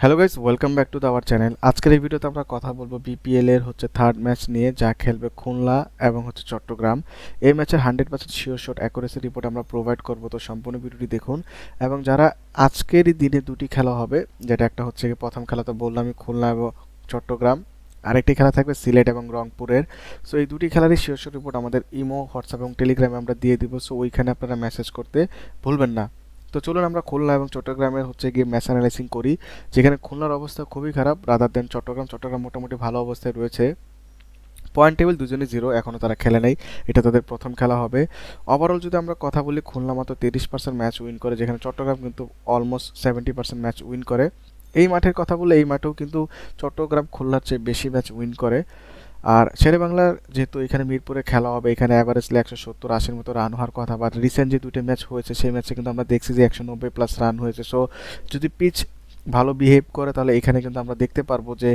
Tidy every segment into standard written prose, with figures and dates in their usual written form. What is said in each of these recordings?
Hello guys, welcome back to our channel. আজকের এই ভিডিওতে আমরা কথা বলবো বিপিএল এর থার্ড ম্যাচ নিয়ে, যা খেলবে খুলনা এবং চট্টগ্রাম। এই ম্যাচের 100% শিওর শট অ্যাকুরেসি রিপোর্ট আমরা প্রোভাইড করবো, তো সম্পূর্ণ ভিডিওটি দেখুন। এবং যারা আজকেরই দিনে দুটি খেলা হবে, যেটা একটা হচ্ছে কি প্রথম খেলা তো বললামই খুলনা এবং চট্টগ্রাম, আরেকটি খেলা থাকবে সিলেট এবং রংপুরের। সো এই দুটি খেলারই শিওর শট রিপোর্ট আমাদের ইমো, হোয়াটসঅ্যাপ এবং টেলিগ্রামে আমরা দিয়ে দিব। সো ওইখানে আপনারা মেসেজ করতে ভুলবেন না। তো চলুন আমরা খুলনা এবং চট্টগ্রামের গিয়ে ম্যাচ অ্যানালাইসিং করি, যেখানে খুলনার অবস্থা খুবই খারাপ রাদার দেন চট্টগ্রাম মোটামুটি ভালো অবস্থায় রয়েছে। পয়েন্ট টেবিল দুজনই জিরো, এখনও তারা খেলে নেই, এটা তাদের প্রথম খেলা হবে। ওভারঅল যদি আমরা কথা বলি, খুলনা মাত্র 30% ম্যাচ উইন করে, যেখানে চট্টগ্রাম কিন্তু অলমোস্ট 70% ম্যাচ উইন করে। এই মাঠের কথা বললে এই মাঠেও কিন্তু চট্টগ্রাম খুলনার চেয়ে বেশি ম্যাচ উইন করে। আর শেরেবাংলার যেহেতু এখানে মিরপুরে খেলা হবে, এখানে অ্যাভারেজলি 170-80 মতো রান হওয়ার কথা, বাট রিসেন্ট যে দুটো ম্যাচ হয়েছে সেই ম্যাচে কিন্তু আমরা দেখছি যে 190+ রান হয়েছে। সো যদি পিচ ভালো বিহেভ করে তাহলে এখানে কিন্তু আমরা দেখতে পারবো যে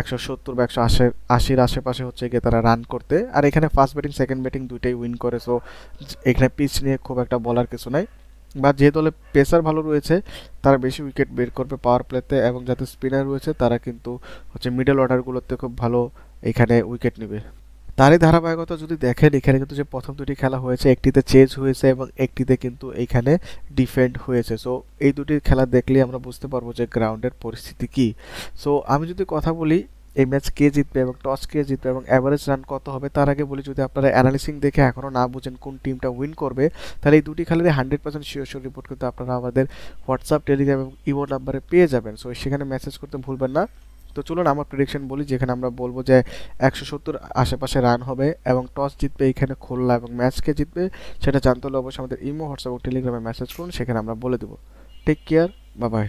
170 বা 180-80-র আশেপাশে গিয়ে তারা রান করতে। আর এখানে ফার্স্ট ব্যাটিং সেকেন্ড ব্যাটিং দুইটাই উইন করে। সো এখানে পিচ নিয়ে খুব একটা বলার কিছু নাই। বা যে দলে পেসার ভালো রয়েছে তারা বেশি উইকেট বের করবে পাওয়ার প্লেতে, এবং যাতে স্পিনার রয়েছে তারা কিন্তু মিডল অর্ডারগুলোতে খুব ভালো এখানে উইকেট নেবে। তারই ধারাবাহিকতা যদি দেখেন, এখানে কিন্তু যে প্রথম দুটি খেলা হয়েছে, একটিতে চেজ হয়েছে এবং একটিতে কিন্তু এইখানে ডিফেন্ড হয়েছে। সো এই দুটি খেলা দেখলেই আমরা বুঝতে পারবো যে গ্রাউন্ডের পরিস্থিতি কী। সো আমি যদি কথা বলি এই ম্যাচ কে জিতবে এবং টস কে জিতবে এবং অ্যাভারেজ রান কত হবে, তার আগে বলি, যদি আপনারা অ্যানালিসিং দেখে এখনও না বুঝেন কোন টিমটা উইন করবে, তাহলে এই দুটি খেলারই 100% শিওর শিওর রিপোর্ট কিন্তু আপনারা আমাদের হোয়াটসঅ্যাপ, টেলিগ্রাম এবং ইমো নাম্বারে পেয়ে যাবেন। সো সেখানে মেসেজ করতে ভুলবেন না। তো চলুন আমার প্রেডিকশন বলি, যেখানে আমরা বলবো যে 170 আশেপাশে রান হবে এবং টস জিতবে এইখানে খুলনা এবং ম্যাচকে জিতবে। সেটা জানতে হলে অবশ্যই আমাদের ইমো, হোয়াটসঅ্যাপ এবং টেলিগ্রামে মেসেজ করুন, সেখানে আমরা বলে দেবো। Take care, bye by.